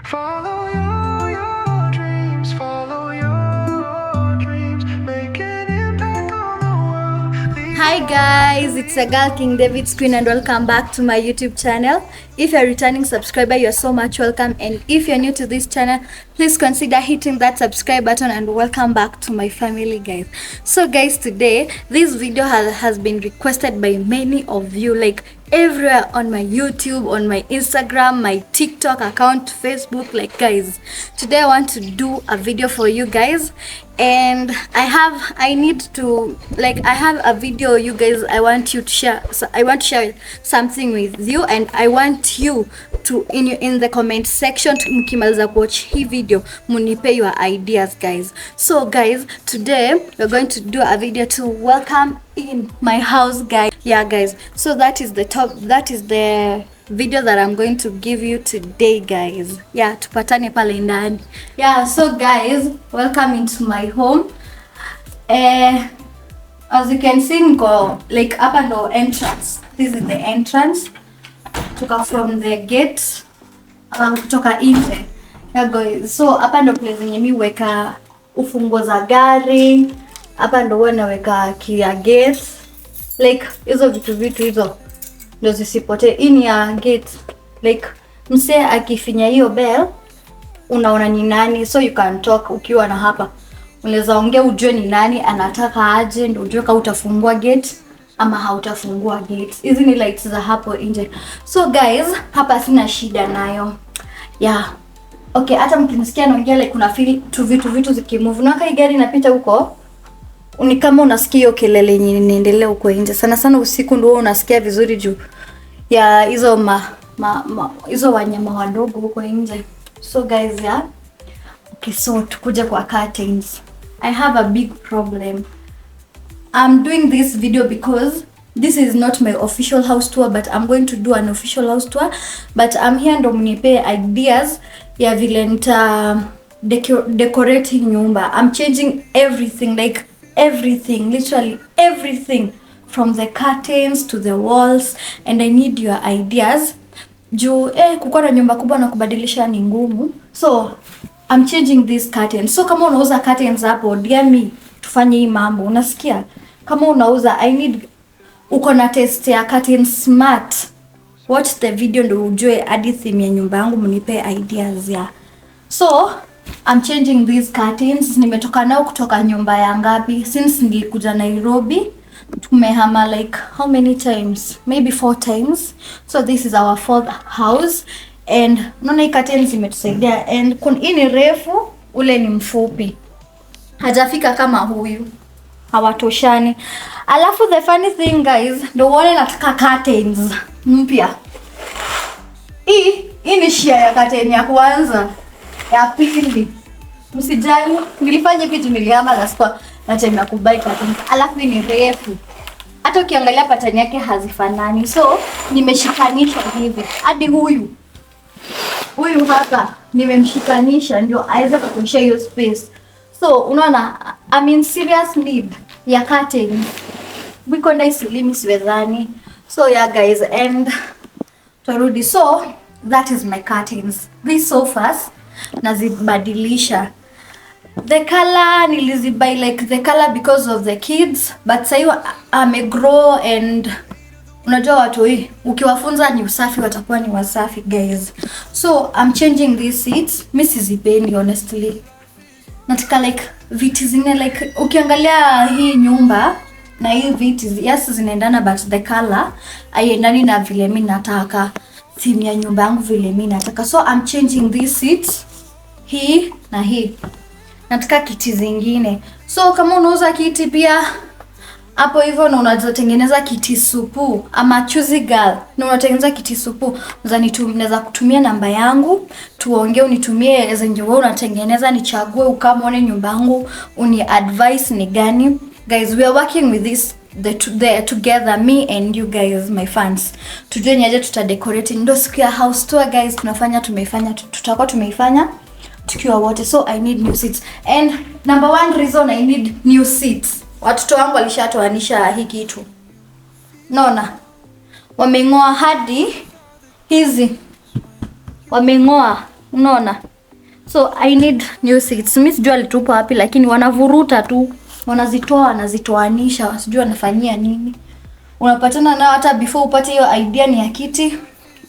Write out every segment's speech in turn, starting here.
Follow your dreams, follow your dreams, make an impact on the world. Hi guys, it's a girl King David's Queen and welcome back to my YouTube channel. If you're a returning subscriber, you're so much welcome, and if you're new to this channel, please consider hitting that subscribe button and welcome back to my family, guys. So guys, today this video has been requested by many of you, like everywhere on my YouTube, on my Instagram, my TikTok account, Facebook. Like guys, today I want to do a video for you guys, and I have a video, you guys. I want you to share. So I want to share something with you, and I want you to in the comment section, mkimaliza watch hii video munipe your ideas, guys. So guys, today we're going to do a video to welcome in my house, guys. Yeah guys, so that is the video that I'm going to give you today, guys. Yeah, tupatane pale ndani. Yeah, so guys, welcome into my home. As you can see, niko like hapa ndo entrance. This is the entrance. Tuka from the gate kutoka nje. Yeah guys, so hapa ndo place yenye mimi weka ufunguo za gari. Hapa ndo naweka key ya gate. Like hizo vitu hizo ndo zisipotee. In ya gate, like mse akifinya hiyo bell unaona ni nani, so you can talk. Ukiwa na hapa unaweza ongea, ujue ni nani anataka aje, ndio ujue kama utafungua gate ama hautafungua gate. Hizi ni lights za hapo nje. So guys, hapa sina shida nayo. Yeah. Okay, hata mkinisikia naongea like kuna feel tu vitu zikimove. Na kai gari inapita huko, ni kama unasikia hiyo kelele yenye inaendelea huko nje. Sana sana usiku ndio unasikia vizuri juu ya hizo hizo wanyama wadogo huko nje. So guys, yeah. Okay, so tukuja kwa curtains. I have a big problem. I'm doing this video because this is not my official house tour, but I'm going to do an official house tour. But I'm here ndo mnipe ideas ya vile nita decorating nyumba. I'm changing everything, like everything, literally everything, from the curtains to the walls, and I need your ideas. Juu kukuwa na nyumba kubwa na kubadilisha ni ngumu. So I'm changing these curtains. So kama unauza curtains hapo, dear me, tufanye hii mambo. Unasikia? Kama unauza, I need uko na test ya curtains smart. Watch the video ndo ujue hadi theme ya nyumba yangu, mnipe ideas ya. So I'm changing these curtains. Nimetoka nao kutoka nyumba ya ngapi since nilikuja Nairobi. Tumehama like how many times? Maybe 4 times. So this is our 4th house, and unaona hii curtains imetusaidia, and hii ni refu, ule ni mfupi. Hajafika kama huyu. Hawatoshani. Alafu the funny thing guys, ndo uone nataka curtains mpya. Hii ni share ya curtain ya kwanza. Ya pili, msijali, nilifanya vitu nilihama last kwa na time ya kubai curtains. Alafu ni refu. Hata ukiangalia pattern yake hazifanani. So nimeshikanisha hivi. Hadi huyu hapa nimemshikanisha ndio aweze kukushia hiyo space. So unaona, I'm in serious need ya curtains. Wiko nice limits wedhani. So yeah guys, and tarudi. So that is my curtains. These sofas nazibadilisha. The color nilizibuy like the color because of the kids, but sasa grow, and unajua watu hii ukiwafunza ni usafi watakuwa ni wasafi, guys. So I'm changing these seats. Mimi sizipendi honestly. Nataka like viti zine, like ukiangalia hii nyumba na hii viti, yes zinaendana, but the color haiendani na vile mimi nataka theme ya nyumba yangu vile mimi nataka. So I'm changing these seats, hii na hii. Nataka kiti zingine. So kama unauza kiti pia hapo hivyo na unazotengeneza kiti supu, ama choosy girl na unatengeneza kiti supu, unaweza kutumia namba yangu tuongee, unitumie zenye wewe unatengeneza, nichague ukamone nyumba yangu, uni advice ni gani. Guys, we are working with this together, me and you guys, my fans. Tujue nyaje tutadecorate. Ndio siku ya house tour guys, tutakuwa tumeifanya tukiwa wote. So I need new seats, and number 1 reason I need new seats, watoto wangu walishatoanisha hii kitu. Naona wameng'oa hadi hizi, wameng'oa Unaona? So I need new seats. Mimi sijui alitupa wapi, lakini wanavuruta tu. Wanazitoa, wanazitoanisha, sijui wanafanyia nini. Unapatana nao hata before upate hiyo idea ni ya kiti.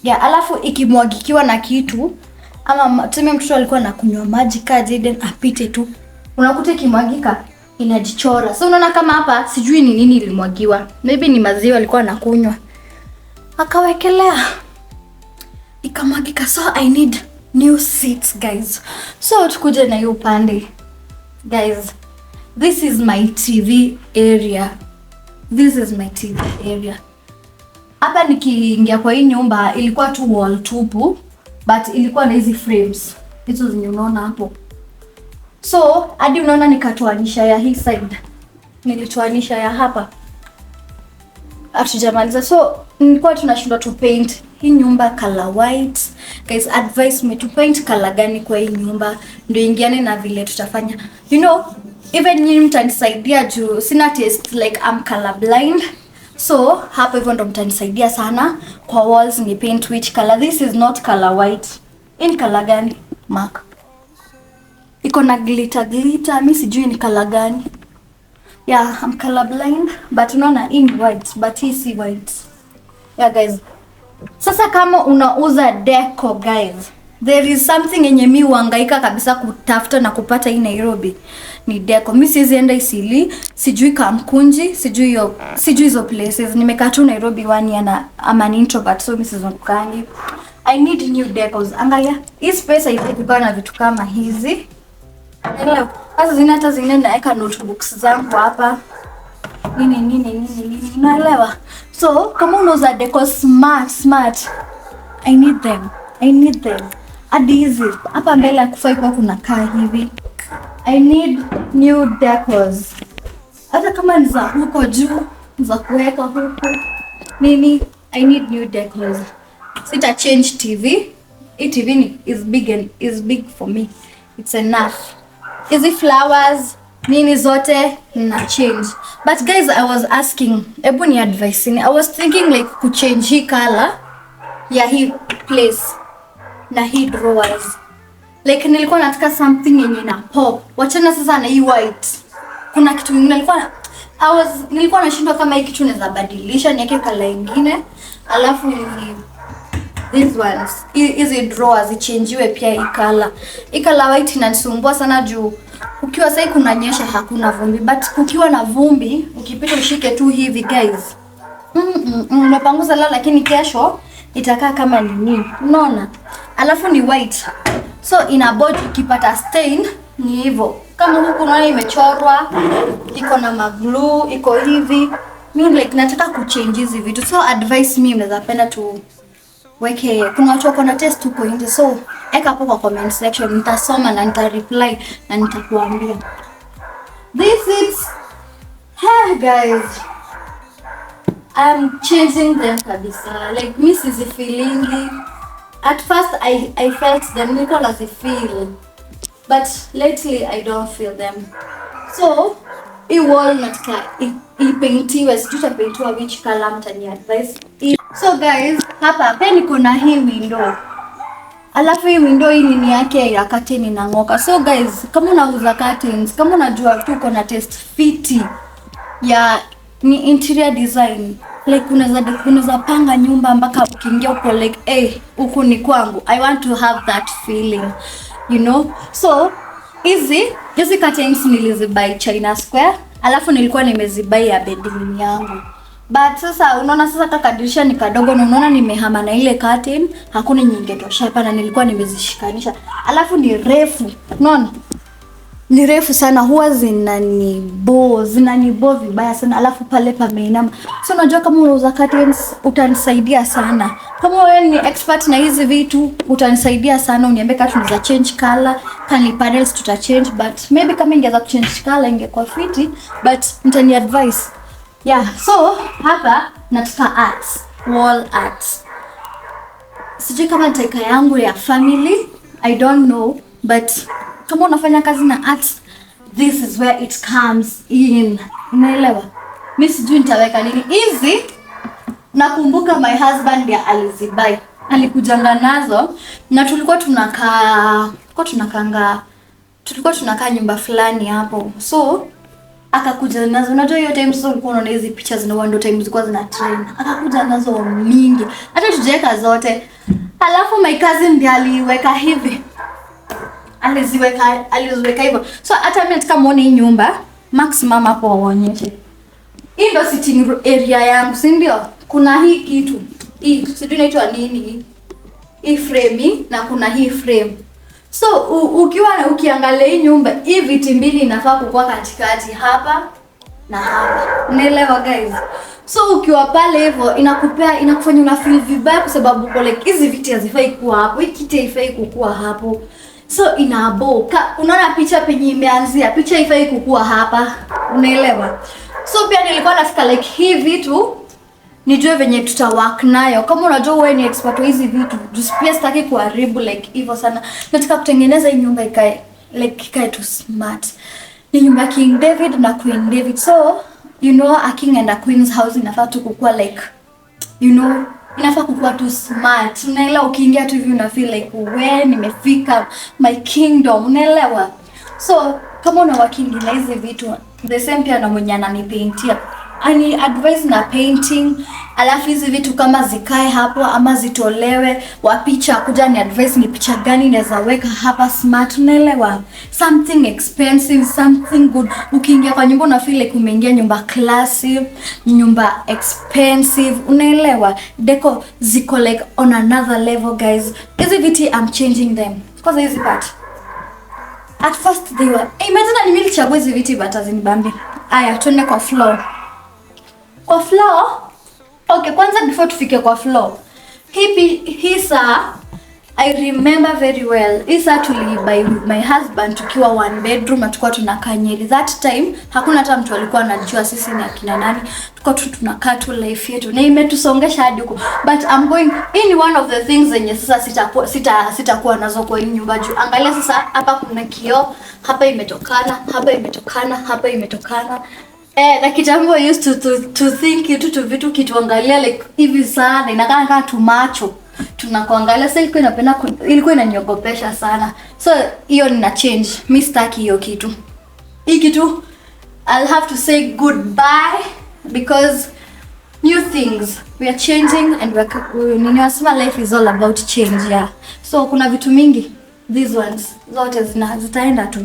Ya, alafu ikimwagikiwa na kitu ama tuseme mtoto alikuwa anakunywa maji Jaden apite tu. Unakuta ikimwagika inajichora. So unaona kama hapa sijui ni nini ilimwagiwa. Maybe ni maziwa alikuwa anakunywa. Akawekelea. Ikamwagika. So I need new seats, guys. So tukuje na hiyo upande. Guys, this is my TV area. This is my TV area. Hapa nikiingia kwa hii nyumba ilikuwa tu wall tupu, but ilikuwa na hizi frames. Hizo zenye unaona hapo. So, hadi unaona nikatoanisha ya hii side. Nilitoanisha ya hapa. Hatujamaliza. So, nilikuwa tunashindwa tu paint hii nyumba color white. Guys, advise me to paint color gani kwa hii nyumba ndio ingiane na vile tutafanya. You know, even nyinyi mtanisaidia juu sina taste, like I'm color blind. So, hapo hivyo ndo mtanisaidia sana kwa walls ni paint which color. This is not color white. In color gani? Mark. Iko na glitter. Mimi sijui ni color gani. Yeah, I'm color blind, but unaona in white, but hii si white. Yeah, guys. Sasa kama unauza deco, guys, there is something yenye mimi huhangaika kabisa kutafuta na kupata hii Nairobi. Ni deco. Mimi siwezi enda Isili, sijui Kamkunji, sijui hizo places. Nimekaa tu Nairobi 1 year na I'm an introvert, so mimi sizungukangi. I need new decos. Angalia, hii space haifai na vitu kama hizi. Hello. Sasa hata zingine naweka notebooks zangu hapa. Nini. Unaelewa? So, kama unauza deco smart, I need them. Hadi hizi. Hapa mbele hakufai kwa kuna kaa hivi. I need new decors. Hata kama ni za huko juu, za kuweka huko. I need new decors. Sita change TV. Hii TV is big for me. It's enough. Hizi flowers, zote na change. But guys, I was asking, ebu ni advising. I was thinking like kuchange hii color ya hii place na hii drawers. Like nilikuwa nataka something yenye na pop. Wachana sasa na hii white. Kuna kitu kingine nilikuwa nashindwa kama hii kitu naweza badilisha niweke color nyingine. Alafu these ones, hizi drawers ichangiwe pia hii color. Hii color white inanisumbua sana juu ukiwa sasa kunanyesha hakuna vumbi, but kukiwa na vumbi ukipita ushike tu hivi guys. Unapanguza leo lakini kesho itakaa kama nini. Unaona? Alafu ni white. So ina body ikipata stain ni hivyo. Kama huku unaona imechorwa, iko na maglue, iko hivi. Mimi like nataka kuchange hizi vitu. So advice mimi mnaweza penda tu weke, kuna watu wako na test huko nje, so eka hapo kwa comment section, nitasoma na nitareply na nitakuambia. This is, hey guys, I'm changing them kabisa. Like miss is feeling. At first I felt them, nilikuwa nazifeel, but lately I don't feel them. So hii wall nataka ipaintiwe, sijui tapaintiwa which color, mtani advice. So guys, hapa pia niko na hii window. Alafu hii window hii nini yake ya curtain inang'oka. So guys, kama unauza curtains, kama unajua tu uko na taste fiti ya ni interior design, like unaweza panga nyumba mpaka ukiingia uko like huku ni kwangu. I want to have that feeling, you know. So hizi curtains nilizibuy China Square, alafu nilikuwa nimezibuy ya bedroom yangu. But sasa unaona sasa kaka dirisha ni kadogo na unaona nimehama na ile curtain, hakuna nyingi tosha hapa na nilikuwa nimezishikanisha. Alafu ni refu. Unaona? Ni refu sana, huwa zinanibo vibaya sana. Alafu pale pameinama. So unajua kama unauza curtains utanisaidia sana. Kama wewe ni expert na hizi vitu utanisaidia sana, uniambie kama tunaweza change color, kani panels tuta change, but maybe kama ingeweza change color ingekuwa fiti, but mtani advice. Yeah, so hapa nataka arts, wall arts. Sijui kama nitaika yangu ya family, I don't know, but kama unafanya kazi na arts, this is where it comes in. Unaelewa? Mimi sijui nitaweka nini. Hizi nakumbuka my husband ya alizibai. alikujanga nazo na tulikuwa tunakaa nyumba fulani hapo. So akakuja nazo. Unajua hiyo time sasa ulikuwa unaona hizi picha zina ndo time zilikuwa zina trend. Akakuja nazo mingi. Hata tujeka zote. Alafu my cousin ndiye aliweka hivi. Aliziweka hivyo. So hata mimi nataka muone hii nyumba. Max mama hapo waonyeshe. Hii ndo sitting area yangu, si ndio? Kuna hii kitu. Hii sijui inaitwa nini. Hii frame na kuna hii frame. So ukiangalia hii nyumba, hii viti mbili inafaa kuwa katikati hapa na hapa. Unaelewa guys? So ukiwa pale hivyo inakufanya una feel vibaya kwa sababu uko like hizi viti hazifai kuwa hapo, hii kiti haifai kukua hapo. So inaboka. Unaona picha penye imeanzia, picha haifai kukua hapa. Unaelewa? So pia nilikuwa nafika like hii vitu nijue venye tutawork nayo. Kama unajua wewe ni expert wa hizi vitu, pia sitaki kuharibu like hivyo sana. Nataka kutengeneza hii nyumba ikae tu smart. Ni nyumba ya King David na Queen David. So, you know, a king and a queen's house inafaa tu kukua like, you know, inafaa kukua tu smart. Unaelewa, ukiingia tu hivi una feel like wewe nimefika my kingdom. Unaelewa? So, kama una working na hizi vitu, the same pia na mwenye ananipaintia. Ani advice na painting, alafu hizi vitu kama zikae hapo ama zitolewe, wa picha kuja ni advice ni picha gani naweza weka hapa smart. Unaelewa? Something expensive, something good. Ukiingia kwa nyumba una feel like umeingia nyumba classy, nyumba expensive. Unaelewa? Deco ziko like on another level guys. Hizi viti I'm changing them. Because hizi part at first they were, imagine nilichagua hizi viti but azinibambi. Aya, tuende kwa floor. Kwa floor, okay, kwanza before tufike kwa floor, hii saa I remember very well. Hii saa by my husband tukiwa one bedroom na tulikuwa tunakaa Nyeri. That time hakuna hata mtu alikuwa anajua sisi ni akina nani. Tulikuwa tunakaa tu life yetu. Na imetusongesha hadi huko. But I'm going in one of the things zenye sasa sitakuwa nazo kwa hii nyumba juu. Angalia sasa hapa kuna kioo, hapa imetokana, hapa imetokana, hapa imetokana. Na kitambo I used to think vitu kituangalia like hivi sana inakaa kama tumacho tunakuangalia. Sasa ilikuwa inaniogopesha sana. So hiyo nina change. Mimi sitaki hiyo kitu. Hii kitu I'll have to say goodbye because new things we are changing and life is all about change, yeah. So kuna vitu mingi these ones zote zitaenda tu.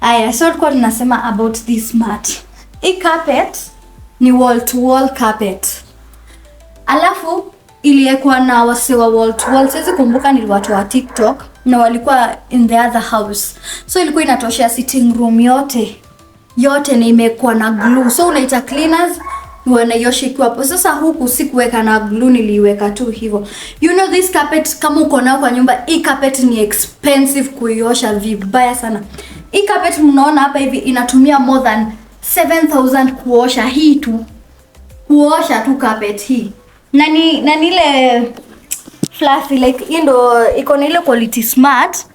Aya, so tulikuwa tunasema about this mat. Hii carpet ni wall to wall carpet. Alafu iliekwa na wase wa wall to wall. Siwezi kumbuka ni watu wa TikTok na walikuwa in the other house. So ilikuwa inatoshea sitting room yote na imekuwa na glue. So unaita cleaners wanaiosha ikiwa hapo. Sasa huku sikuweka na glue, niliweka tu hivyo. You know this carpet kama uko nao kwa nyumba, hii carpet ni expensive kuiosha vibaya sana. Hii carpet mnaona hapa hivi inatumia more than 7,000 kuosha hii tu. Kuosha tu carpet hii. Na ile fluffy like hii ndo iko na ile quality smart.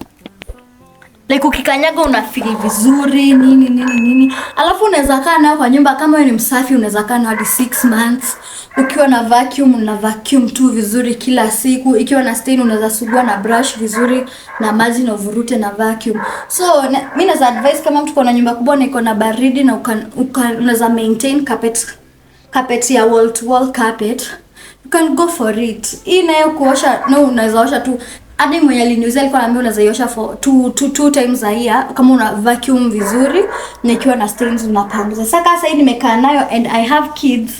Like ukikanyaga una feel vizuri nini. Alafu unaweza kaa nayo kwa nyumba kama wewe ni msafi, unaweza kaa nayo hadi 6 months. Ukiwa na vacuum una vacuum tu vizuri kila siku. Ikiwa na stain unaweza sugua na brush vizuri na maji na uvurute na vacuum. So mimi naweza advise kama mtu kwa nyumba kubwa na iko na baridi na unaweza maintain carpet ya wall to wall carpet, you can go for it. Hii nayo kuosha unaweza osha tu. Hadi mwenye aliniuzia alikuwa ananiambia unaweza iosha for two times a year kama una vacuum vizuri na ikiwa na stains unapanguza. Sasa hii nimekaa nayo and I have kids.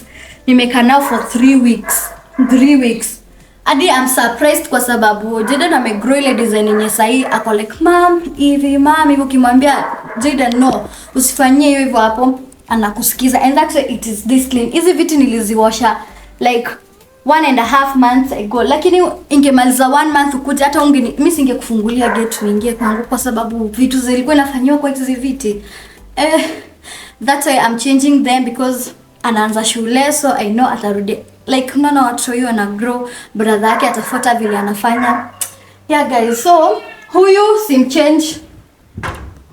Nimekaa nayo for 3 weeks. 3 weeks. Hadi I'm surprised kwa sababu Jaden amegrow ile design yenye sahi ako like mom hivi ukimwambia Jaden no usifanyie hivyo hapo anakusikiza. And that's why it is this clean. Hizi viti niliziosha like 1.5 months ago, lakini ingemaliza 1 month ukuja hata mimi singekufungulia gate uingie kwangu kwa sababu vitu zilikuwa inafanywa kwa hizo viti. That's why I'm changing them because anaanza shule, so I know atarudi like watu hiyo na grow, brother yake atafuata vile anafanya. Yeah guys, so huyu sim change.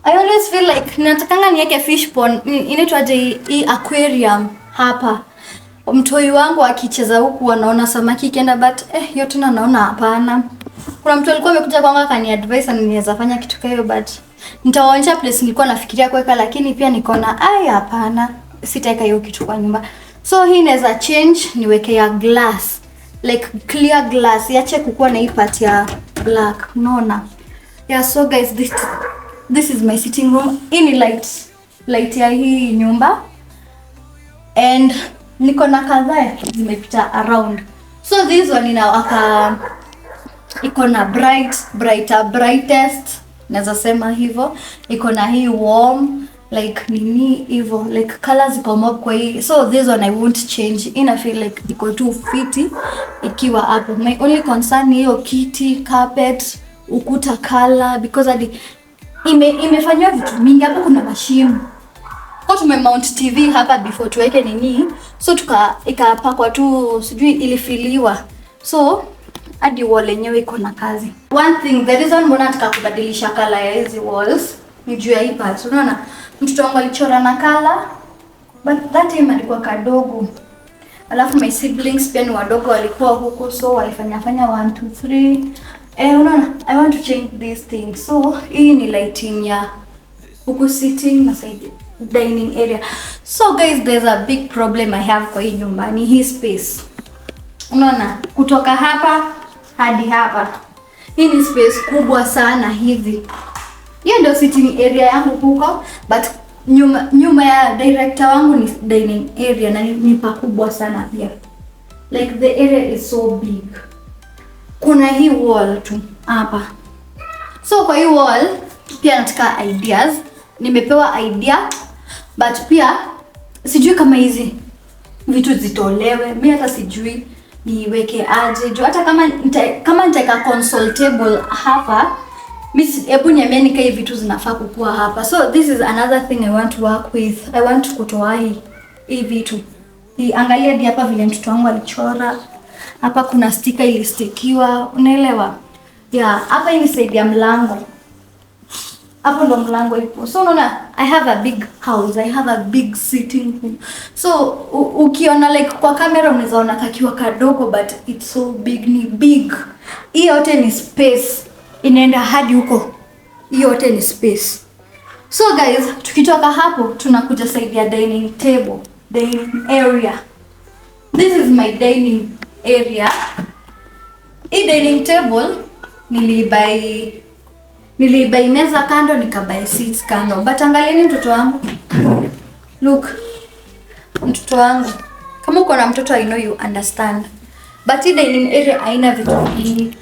I always feel like natakanga niweke fish pond, inaitwa hii aquarium hapa. mtoi wangu akicheza huku wanaona samaki ikienda, but hiyo tena naona hapana. Kuna mtu alikuwa amekuja kwangu akani advice niweza fanya kitu kile, but nitawaonyesha place nilikuwa nafikiria kuweka, lakini pia nikaona hapana, sitaweka hiyo kitu kwa nyumba. So hii inaweza change niweke ya glass, like clear glass, iache kukua na hii part ya black, unaona? Yeah, so guys, this is my sitting room. Hii ni light ya hii nyumba, and niko na kadhaa zimepita around. So this one inawaka, iko na brightest, naweza sema hivyo. Iko na hii warm, like nini hivyo, like colors iko mob kwa hii. So this one I won't change. Ina feel like iko too fiti ikiwa hapo. My only concern ni hiyo kiti, carpet, ukuta color, because hadi imefanywa vitu mingi hapa. Kuna mashimo kwa tumemount TV hapa before tuweke nini, so ikapakwa tu, sijui ilifiliwa, so hadi wall yenyewe iko na kazi. One thing, the reason mbona nataka kubadilisha color ya hizi walls ni juu ya hii part. Unaona mtoto wangu alichora na color, but that time alikuwa kadogo, alafu my siblings pia ni wadogo walikuwa huko, so walifanya 1 2 3. Unaona, I want to change this thing. So hii ni lighting ya huku sitting na side dining area. So guys, there's a big problem I have kwa hii nyumba, ni hii space. Unaona, kutoka hapa hadi hapa, hii ni space kubwa sana hivi. Hiyo ndio sitting area yangu huko, but nyuma ya director wangu ni dining area, na ni pakubwa sana pia. Like the area is so big. Kuna hii wall tu hapa. So kwa hii wall pia nataka ideas. Nimepewa idea, but pia sijui kama hizi vitu zitolewe. Mimi hata sijui niweke aje. Juu hata kama nitaweka console table hapa, hebu niambie nikae vitu zinafaa kukua hapa. So this is another thing I want to work with. I want kutoa hii vitu. Angalia hadi hapa vile mtoto wangu alichora. Hapa kuna sticker ilistikiwa, unaelewa? Yeah, hapa ni side ya mlango. Hapo ndo mlango ipo. So unaona, I have a big house, I have a big sitting room. So ukiona like kwa kamera unaweza ona kakiwa kadogo, but it's so big, ni big. Hii yote ni space, inaenda hadi huko. Hii yote ni space. So guys, tukitoka hapo tunakuja side ya dining table, dining area. This is my dining area. Hii dining table nilibai meza kando, nikabai seats kando. But angalieni mtoto wangu. Look. Mtoto wangu. Kama uko na mtoto, I know you understand. But hii dining area haina vitu vingi.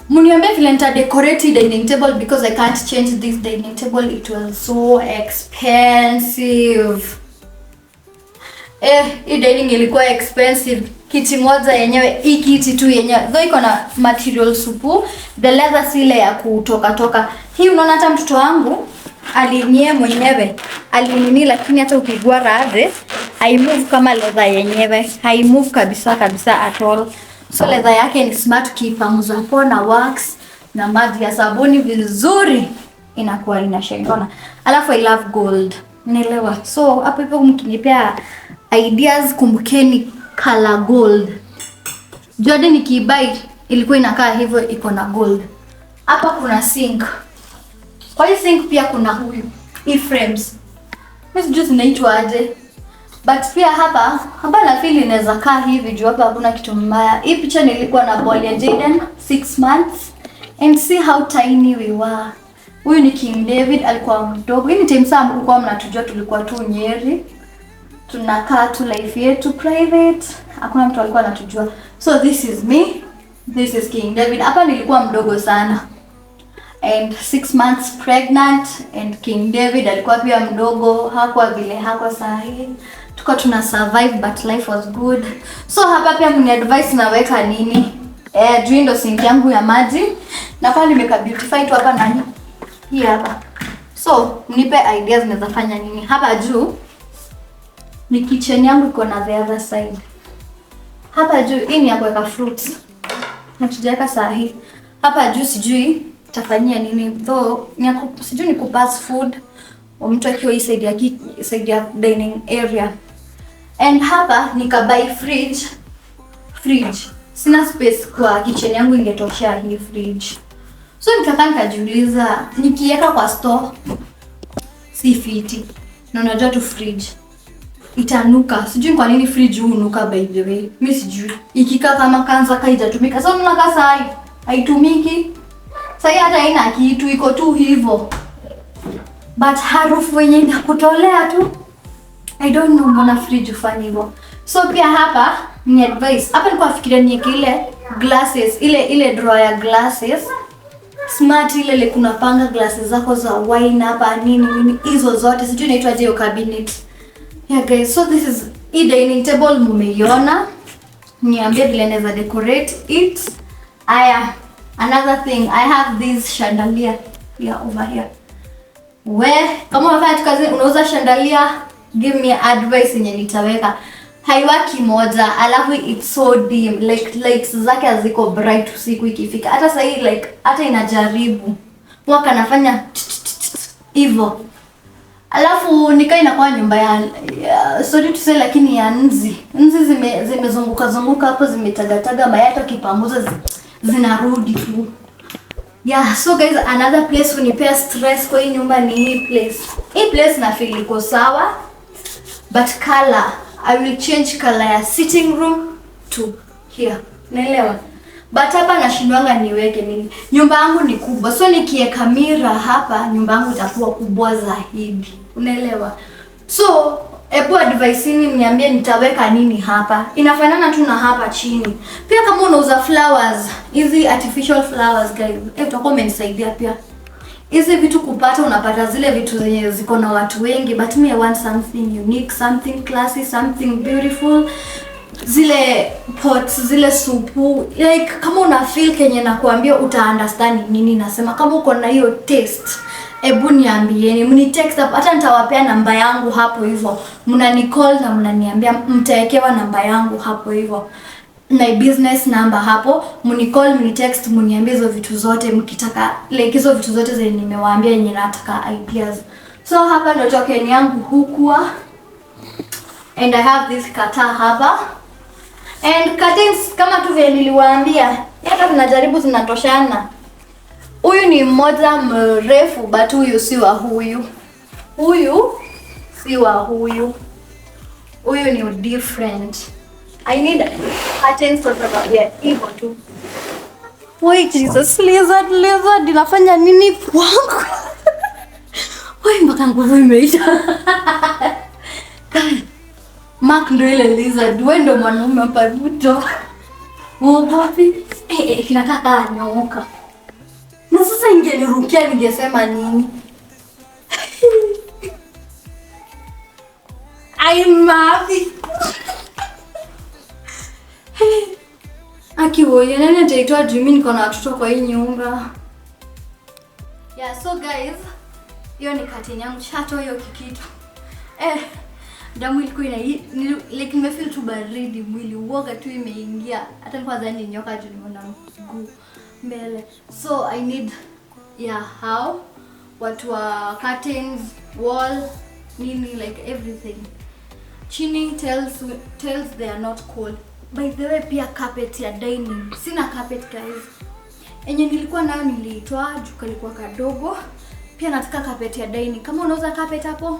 Mniambie vile nita decorate dining table, because I can't change this dining table. It was so expensive. Hii dining ilikuwa expensive. Kiti moja yenyewe, hii kiti tu yenyewe, though iko na material supu, the leather sile ya kutoka. Hii unaona hata mtoto wangu alinie mwenyewe, alinini, lakini hata ukigua radhe, hai move kama leather yenyewe, hai move kabisa at all. So leather yake ni smart, kipanguza hapo na wax na maji ya sabuni vizuri, inakuwa inashengona. Alafu I love gold, unaelewa? So hapo hivyo mkinipea ideas, kumbukeni color gold. Jodi nikibai ilikuwa inakaa hivyo, iko na gold. Hapa kuna sink. Kwa hii sink pia kuna hii frames. Mimi sijui zinaitwa aje. But pia hapa na feel inaweza kaa hivi juu hapa hakuna kitu mbaya. Hii picha nilikuwa na ball ya Jaden 6 months, and see how tiny we were. Huyu ni King David, alikuwa mdogo. Hii ni time saa mlikuwa mnatujua tulikuwa tu Nyeri. Tunakaa tu life yetu private. Hakuna mtu alikuwa anatujua. So this is me. This is King David. Hapa nilikuwa mdogo sana. And 6 months pregnant, and King David alikuwa pia mdogo, hakuwa vile hako sahi. Tuko tuna survive, but life was good. So hapa pia mni advice naweka nini? Juu ndo sink yangu ya maji. Na kwa nimeka beautify tu hapa nani? Hii hapa. So nipe ideas naweza fanya nini. Hapa juu ni kitchen yangu, iko na the other side. Hapa juu hii ni ya kuweka fruits. Natujaweka sahi. Hapa juu sijui tafanyia nini, though sijui ni kupass food wa mtu akiwa hii side ya dining area. And hapa nikabuy fridge. Sina space kwa kitchen yangu ingetoshea hii fridge. So nikajiuliza nikiweka kwa store si fiti. Na unajua tu fridge itanuka. Sijui kwa nini fridge hunuka by the way. Mimi sijui. Ikikaa kama kanza haijatumika. Sasa unakaa saa haitumiki. Sasa hata haina kitu, iko tu hivyo. But harufu yenye inakutolea tu. I don't know mbona fridge ufanye hivyo. So pia hapa ni advice. Hapa nilikuwa nafikiria niweke ile glasses, ile drawer ya glasses. Smart ile kuna panga glasses zako za wine hapa nini hizo zote. Sijui inaitwaje hiyo cabinet. Yeah guys, so this is dining table mumeiona. Niambie vile naweza decorate it. Aya, another thing, I have this chandelier here over here. Kama unafanya kazi unauza chandelier, give me advice yenye nitaweka. Haiwaki moja, alafu it's so dim, like lights zake haziko bright usiku ikifika. Hata sasa hii like hata inajaribu. Mwaka nafanya hivyo. Alafu nikaa inakuwa nyumba ya sorry to say lakini ya nzi. Nzi zimezunguka hapo, zimetagataga mayai, kipanguza zinarudi tu. Yeah, so guys, another place unipea stress kwa hii nyumba ni hii place. Hii place na feel iko sawa, but color, I will change color ya sitting room to here. Naelewa? But hapa nashindwanga niweke nini. Nyumba yangu ni kubwa. So nikiweka mirror hapa, nyumba yangu itakuwa kubwa zaidi. Unaelewa? So, hebu advice niambie nitaweka nini hapa. Inafanana tu na hapa chini. Pia kama unauza flowers, hizi artificial flowers guys, utakuwa umenisaidia pia. Hizi vitu kupata, unapata zile vitu zenye ziko na watu wengi, but me I want something unique, something classy, something beautiful. Zile pots, zile supu, like kama una feel kenye nakuambia uta understand nini nasema. Kama uko na hiyo taste, hebu niambieni, mnitext hapo, hata nitawapea namba yangu hapo hivyo. Mnanicall na mnaniambia, mtawekewa namba yangu hapo hivyo. Na business number hapo, mnicall, mnitext, mniambie hizo vitu zote mkitaka, like hizo vitu zote zenye nimewaambia yenye nataka ideas. So hapa ndo token yangu hukua. And I have this curtain hapa. And curtains kama tu vile niliwaambia, hata tunajaribu zinatoshana. Huyu ni mmoja mrefu, but huyu si wa huyu. Huyu si wa huyu. Huyu ni different. I need curtains for sababu ya hivyo tu. Wait, Jesus, lizard, inafanya nini kwangu? Wai mpaka nguvu imeisha. Mark ndo ile lizard, wewe ndo mwanaume hapa buto. Wapi? Kinataka nyoka. Na sasa ingenirukia ningesema nini? I'm happy. Akiwoye nani ataitwa Jimmy, niko na watoto kwa hii nyumba. Yeah, so guys, hiyo ni curtain yangu, chato hiyo kikitu. Damu ilikuwa like nimefeel tu baridi mwili, uoga tu imeingia. Hata nilikuwa dhani nyoka tu nimeona mguu mbele. So I need how watu wa curtains, wall, nini, like everything. Chini tells they are not cold. By the way, pia carpet ya dining. Sina carpet guys. Enye nilikuwa nayo niliitoa juu kalikuwa kadogo. Pia nataka carpet ya dining. Kama unauza carpet hapo,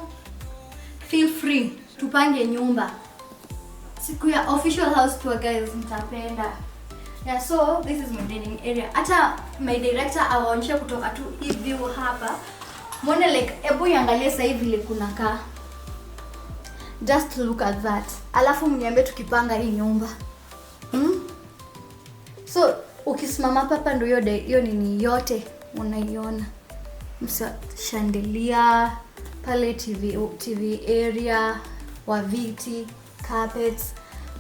feel free. Tupange nyumba. Siku ya official house tour guys, mtapenda. Yeah, so this is my dining area. Hata my director awaonyesha kutoka tu hii view hapa. Muone like hebu iangalie sasa hivi vile kunakaa. Just look at that. Alafu mniambie tukipanga hii nyumba. So ukisimama hapa ndio hiyo nini yote unaiona. Chandelier, pale TV area, wa viti, carpets,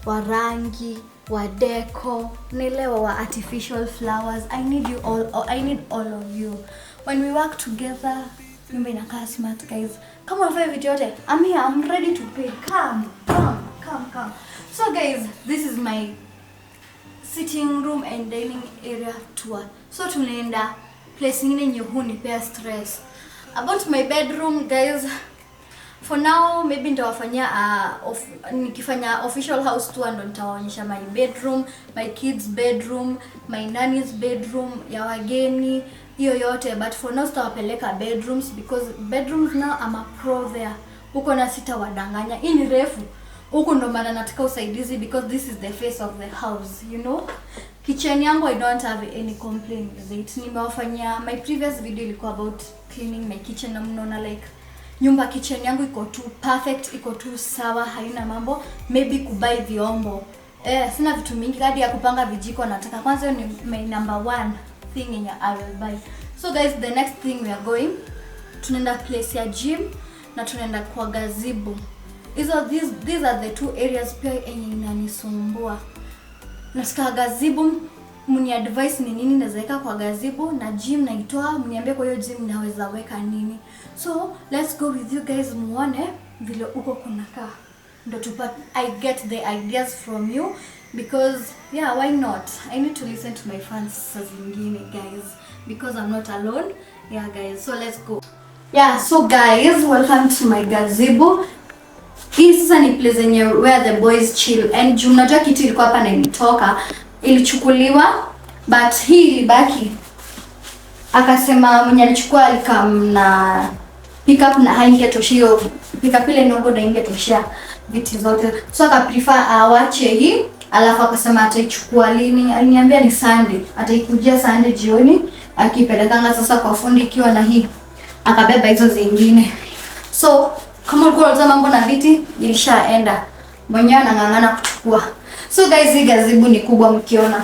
wa rangi, wa deco, nilewa wa artificial flowers. I need all of you. When we work together, nyumba inakaa smart guys. Kama unafanya vitu yote, I'm here, I'm ready to pay. Come. So guys, this is my sitting room and dining area tour. So tunaenda place nyingine yenye hunipea stress. About my bedroom guys, For now maybe nitawafanyia nikifanya official house tour ndo nitawaonyesha my bedroom, my kids bedroom, my nanny's bedroom ya wageni, hiyo yote. But for now sitawapeleka bedrooms because bedrooms now I'm a pro there. Huko na sitawadanganya. Hii ni refu. Huko ndo maana nataka usaidizi because this is the face of the house, you know. Kitchen yangu I don't have any complaint with it. Nimewafanyia my previous video ilikuwa about cleaning my kitchen na mnaona like nyumba kitchen yangu iko tu perfect, iko tu sawa, haina mambo. Maybe kubai vyombo. Sina vitu mingi hadi ya kupanga vijiko nataka. Kwanza ni my number one thing yenye I will buy. So guys, the next thing we are going, tunaenda place ya gym na tunaenda kwa gazebo. These are the two areas pia yenye inanisumbua. Nataka gazebo, mni advice ni nini naweza kwa gazebo, na gym naitoa mniambie kwa hiyo gym naweza weka nini. So let's go with you guys muone vile uko kunakaa. Ndo I get the ideas from you because yeah, why not? I need to listen to my fans zingine guys because I'm not alone. Yeah guys, so let's go. Yeah, so guys, welcome to my gazebo. Hii sasa ni place yenye where the boys chill. And juu mnajua kiti ilikuwa hapa na ilitoka, ilichukuliwa but hii ilibaki. Akasema mwenye alichukua alikamna pick up na haingetoshia pick up ile ndogo na ingetoshia viti zote. So aka prefer awache hii, alafu akasema ataichukua lini? Aliniambia ni Sunday. Ataikujia Sunday jioni akipelekanga sasa kwa fundi ikiwa na hii. Akabeba hizo zingine. So kama ulikuwa unataka mambo na viti ilishaenda. Mwenyewe anang'ang'ana kuchukua. So guys, hii gazebo ni kubwa mkiona.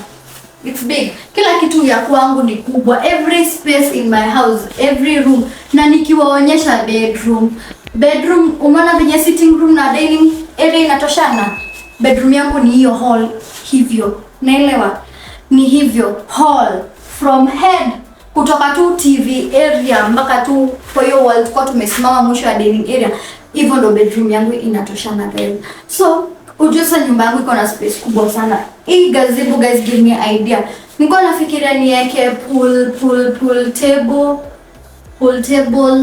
It's big. Kila kitu ya kwangu ni kubwa. Every space in my house, every room. Na nikiwaonyesha bedroom, umeona venye sitting room na dining area inatoshana. Bedroom yangu ni hiyo hall hivyo. Naelewa? Ni hivyo hall from head kutoka tu TV area mpaka tu kwa hiyo wall kwa tumesimama mwisho ya dining area. Hivyo ndo bedroom yangu inatoshana guys. So ujusa nyumba yangu iko na space kubwa sana. Hii gazebo guys give me idea. Niko nafikiria niweke pool table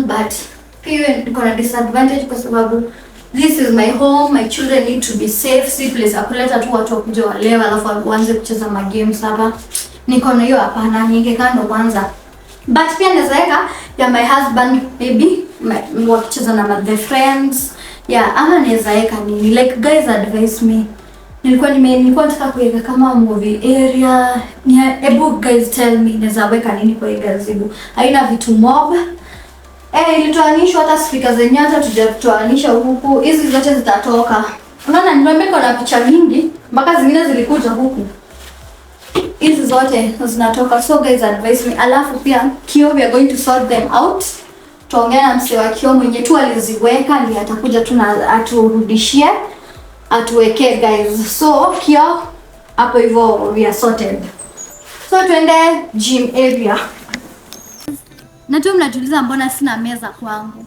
but pia niko na disadvantage kwa sababu this is my home, my children need to be safe. Si place akuleta tu watu wakuje walewa alafu waanze kucheza games hapa. Niko na hiyo hapana, ningekaa ndo kwanza. But pia naweza ya my husband maybe wakicheza na the friends. Yeah, ama naweza weka nini? Like guys advise me. Nilikuwa nataka kuweka kama movie area. Ebu guys tell me naweza weka nini kwa hii gazebo. Haina vitu mob. Ilitoanishwa hata speaker zenyewe hata tujatoanisha huku. Hizi zote zitatoka. Unaona nimeweka na picha mingi mpaka zingine zilikuja huku. Hizi zote zinatoka. So guys advise me. Alafu pia kioo we are going to sort them out. Tuongea na msee wa kioo mwenye tu aliziweka ni atakuja tu na aturudishie atuwekee guys. So kioo hapo hivyo we are sorted. So tuende gym area. Na tu mnatuliza mbona sina meza kwangu.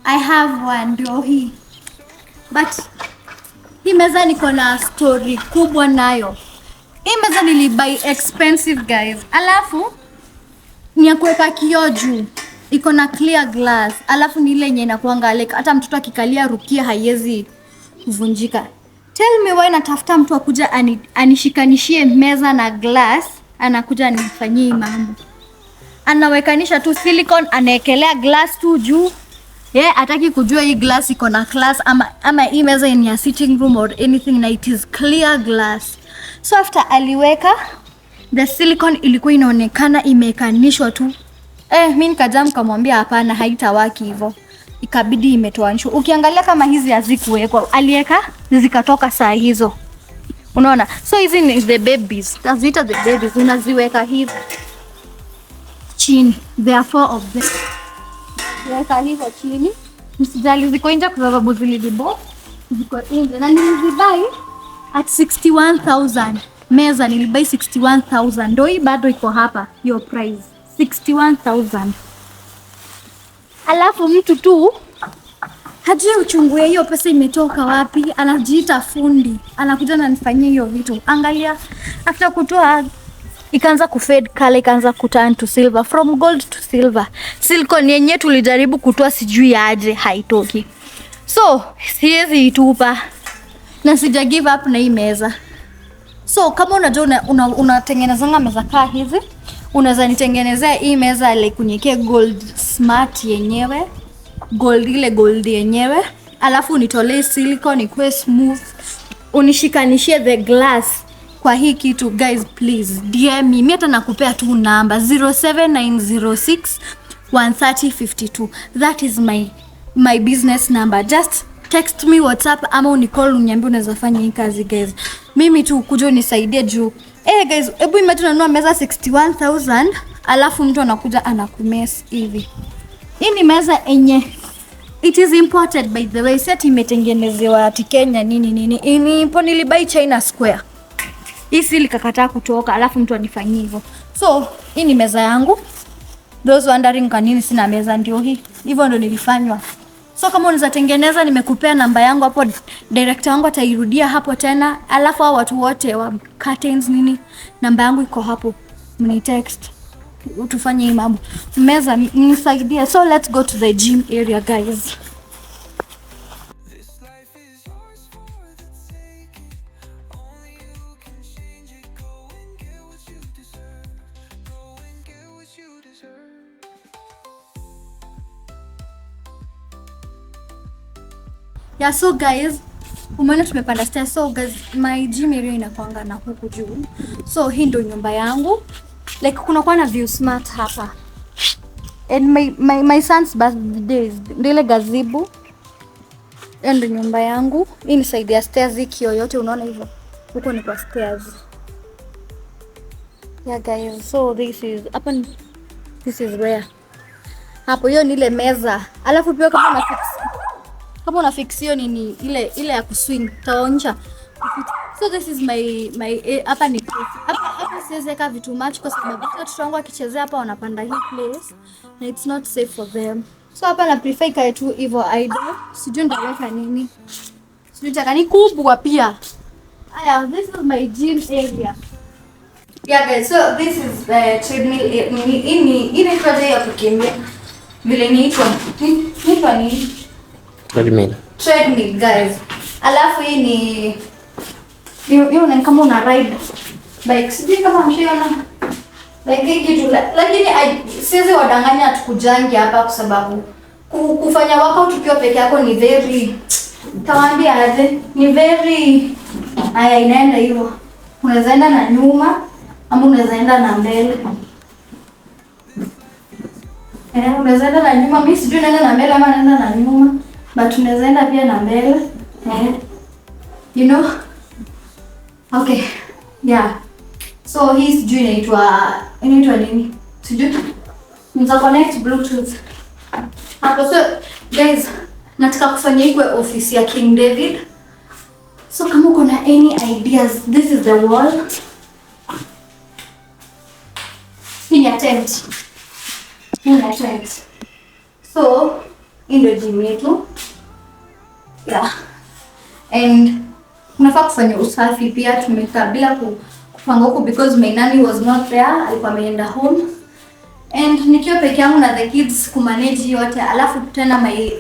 I have one ndio hii. But hii meza niko na story kubwa nayo. Hii meza nilibuy expensive guys. Alafu ni ya kuweka kioo juu. Iko na clear glass. Alafu ni ile yenye inakuanga like hata mtoto akikalia rukia haiwezi kuvunjika. Tell me why natafuta mtu akuja anishikanishie meza na glass, anakuja anifanyie mambo. Anawekanisha tu silicone, anaekelea glass tu juu. Hataki kujua hii glass iko na class ama hii meza ni ya sitting room or anything, na it is clear glass. So after aliweka the silicone ilikuwa inaonekana imekanishwa tu. Mimi nikaja nikamwambia hapana, haitawaki hivyo. Ikabidi imetoanishwa. Ukiangalia kama hizi hazikuwekwa, aliweka zikatoka saa hizo. Unaona? So hizi ni the babies. Tazita the babies unaziweka hivi chini. There are 4 of them. Weka hizo chini. Msijali ziko nje kwa sababu zilidibo. Ziko nje na nilizibai at 61,000. Meza nilibai 61,000. Ndio hii bado iko hapa your price 61,000. Alafu mtu tu hajui uchungu hiyo pesa imetoka wapi, anajiita fundi, anakuja na nifanyie hiyo vitu. Angalia after kutoa ikaanza kufade color, ikaanza kuturn to silver, from gold to silver. Silicone yenye tulijaribu kutoa sijui aje haitoki, so siwezi itupa na sija give up na hii meza. So kama unajua unatengenezanga meza kaa hizi, unaweza nitengenezea hii meza like kunyekea gold smart yenyewe, gold yenyewe, alafu unitolee silicone ikuwe smooth, unishikanishie the glass kwa hii kitu. Guys please DM me, mimi hata nakupea tu namba 0790613052. That is my business number. Just text me WhatsApp ama unicall uniambie unaweza fanya hii kazi guys. Mimi tu kuja unisaidie juu. Guys, hebu imagine unanunua meza 61,000 alafu mtu anakuja anakumess hivi. Hii ni meza enye it is imported by the way, set imetengenezewa ati Kenya nini. Ipo nilibai China Square. Hii likakataa kutoka alafu mtu anifanyia hivyo. So, hii ni meza yangu. Those wondering kwa nini sina meza, ndio hii. Hivyo ndio nilifanywa. So kama unaweza tengeneza, nimekupea namba yangu hapo, director wangu atairudia hapo tena. Alafu hao watu wote wa curtains nini, namba yangu iko hapo. Mni text. Utufanye hii mambo. Meza nisaidie. So let's go to the gym area guys. Yeah, so guys, umeona tumepanda stairs. So guys, my gym area inakuanga na huku juu. So hii ndio nyumba yangu. Like kuna kwa na view smart hapa. And my son's birthday ndio ile gazebo. Ndio nyumba yangu. Hii ni side ya stairs hiki yoyote unaona hivyo. Huko ni kwa stairs. Yeah guys, so this is where. Hapo hiyo ni ile meza. Alafu pia kama una fix hiyo nini ile ya kuswing taonyesha. So this is my hapa ni hapa siwezi weka vitu much kwa sababu watoto wangu akichezea hapa wanapanda hii place na it's not safe for them. So hapa na prefer kae tu hivyo idle. Sijui ndaweka nini. Sijui taka ni kubwa pia. Aya, this is my gym area. Yeah guys, so this is the treadmill. Ini kwa ya kukimbia. Vile niitwa nini? Treadmill guys. Alafu hii ni ni kama una ride bike. Sijui kama mshiona like hii kitu, lakini siwezi wadanganya tukujangi hapa kwa sababu kufanya workout ukiwa peke yako ni very, tawaambia aje, ni very inaenda hivyo. Unaweza enda na nyuma ama unaweza enda na mbele. Unaweza enda na nyuma, mimi sijui naenda na mbele ama naenda na nyuma. But tunaweza enda pia na mbele. You know? Okay. Yeah. So hii sijui inaitwa nini? Sijui. Mza connect Bluetooth. Hapo so guys, nataka kufanya hii kwa ofisi ya King David. So kama uko na any ideas, this is the wall. Hii ni tent. So hii ndio gym yetu. Yeah. And unafaa kufanya usafi pia. Tumekaa bila kupanga huko because my nanny was not there, alikuwa ameenda home. And nikiwa peke yangu na the kids kumanage yote, alafu tena my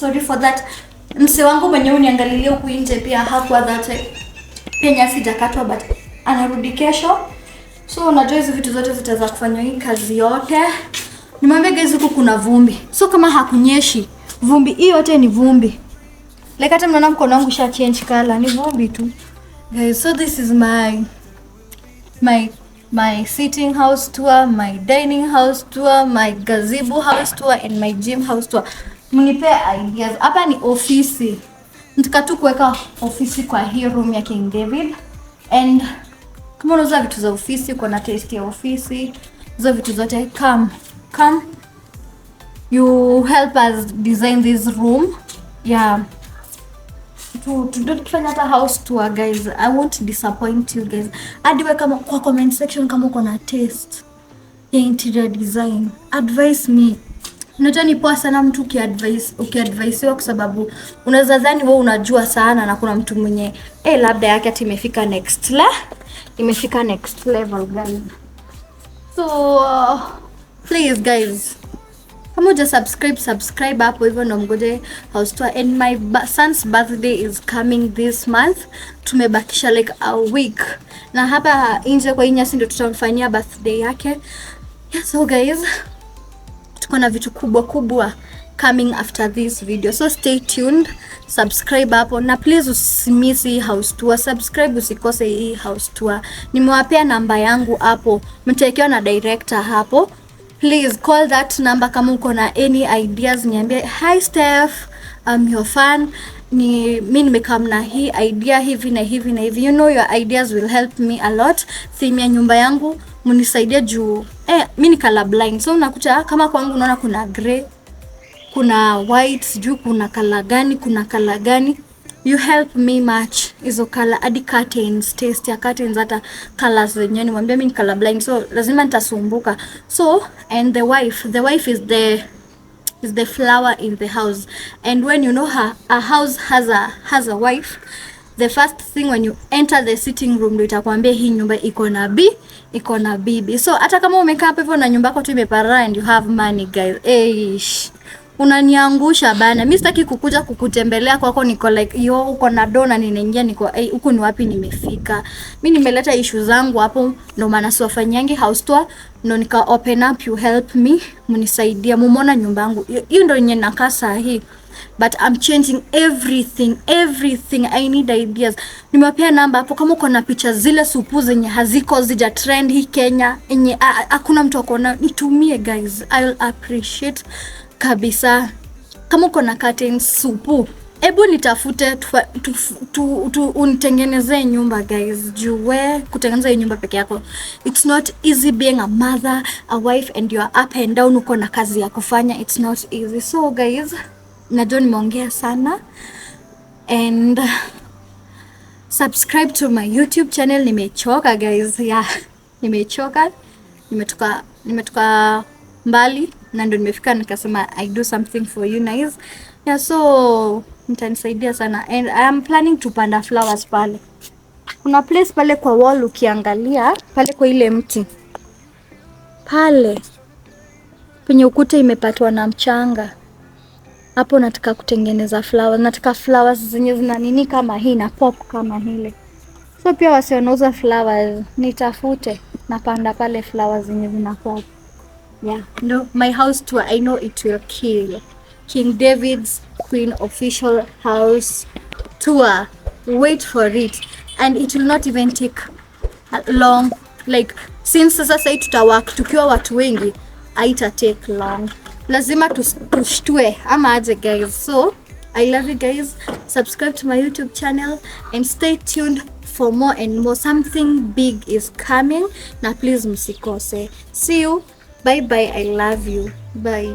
sorry for that. Mse wangu mwenyewe uniangalilia huku nje pia hakuwa that pia nyasi jakatwa but anarudi kesho. So unajua hizo vitu zote zitaweza kufanywa hii kazi yote. Nimwambia guys huku kuna vumbi. So kama hakunyeshi, vumbi hii yote ni vumbi. Like hata mnaona mkono wangu sha change color, ni vumbi tu. Guys, so this is my sitting house tour, my dining house tour, my gazebo house tour and my gym house tour. Mnipe ideas. Hapa ni ofisi. Nataka tu kuweka ofisi kwa hii room ya King David. And kama unauza vitu za ofisi, uko na taste ya ofisi, hizo vitu zote, come you help us design this room. Yeah. Tukifanya hata house tour guys, I won't disappoint you guys. Adiwe kama kwa comment section kama uko na taste ya interior design, advise me. Unajua ni poa sana mtu ukiadvise kwa sababu unaweza dhani wewe unajua sana na kuna mtu mwenye labda yake ati imefika next level guys. So please guys, kama uja subscribe hapo hivyo ndo mgoje house tour. And my son's birthday is coming this month. Tumebakisha like a week. Na hapa nje kwa nyasi ndio tutamfanyia birthday yake. Yeah, so guys, tuko na vitu kubwa coming after this video. So stay tuned, subscribe hapo na please usimisi hii house tour. Subscribe, usikose hii house tour. Nimewapea namba yangu hapo. Mtaekewa na director hapo. Please call that number kama uko na any ideas, niambie, hi Steph, I'm your fan. Mimi nimekam na hii idea hivi na hivi na hivi. You know your ideas will help me a lot. Theme ya nyumba yangu mnisaidie juu mimi ni color blind. So unakuta kama kwangu unaona kuna grey, kuna white, sijui kuna color gani. You help me match hizo color, hadi curtains, taste ya curtains, hata colors zenyewe. Nimwambia mimi ni color blind, so lazima nitasumbuka. So and the wife is the flower in the house. And when you know a house has a wife, the first thing when you enter the sitting room ndio itakwambia hii nyumba iko na bibi. So hata kama umekaa hapo hivyo na nyumba yako tu imeparara and you have money guys, unaniangusha bana. Mimi sitaki kukuja kukutembelea kwako, niko like uko na dona, ninaingia niko huko ni wapi nimefika. Mimi nimeleta issue zangu hapo, ndio maana siwafanyangi house tour, ndio nika open up, you help me, mnisaidia muone nyumba yangu. Hiyo ndio yenye nakaa saa hii. But I'm changing everything. I need ideas. Nimewapea namba hapo kama uko na picha zile supu zenye haziko zija trend hii Kenya, yenye hakuna mtu akona, nitumie guys. I'll appreciate kabisa. Kama uko na curtains supu, hebu nitafute unitengenezee nyumba guys. Jue kutengeneza nyumba peke yako, it's not easy being a mother, a wife, and you are up and down, uko na kazi ya kufanya. It's not easy. So guys, najua nimeongea sana, and subscribe to my YouTube channel. Nimechoka guys, nimechoka, nimetoka mbali na ndo nimefika nikasema I do something for you guys. So mtanisaidia sana, and I am planning to panda flowers pale. Kuna place pale kwa wall, ukiangalia pale kwa ile mti pale penye ukuta imepatwa na mchanga. Hapo nataka kutengeneza flowers. Nataka flowers zenye zina nini kama hii na pop kama hile. So pia wasionauza flowers nitafute, napanda pale flowers zenye zina pop. Yeah, no, my house tour, I know it will kill. King David's Queen official house tour. Wait for it, and it will not even take long. Like since sasa tutawak tukiwa watu wengi, haita take long. Lazima tushtue ama aje guys. So I love you guys. Subscribe to my YouTube channel and stay tuned for more and more. Something big is coming. Na please msikose. See you. Bye bye. I love you. Bye.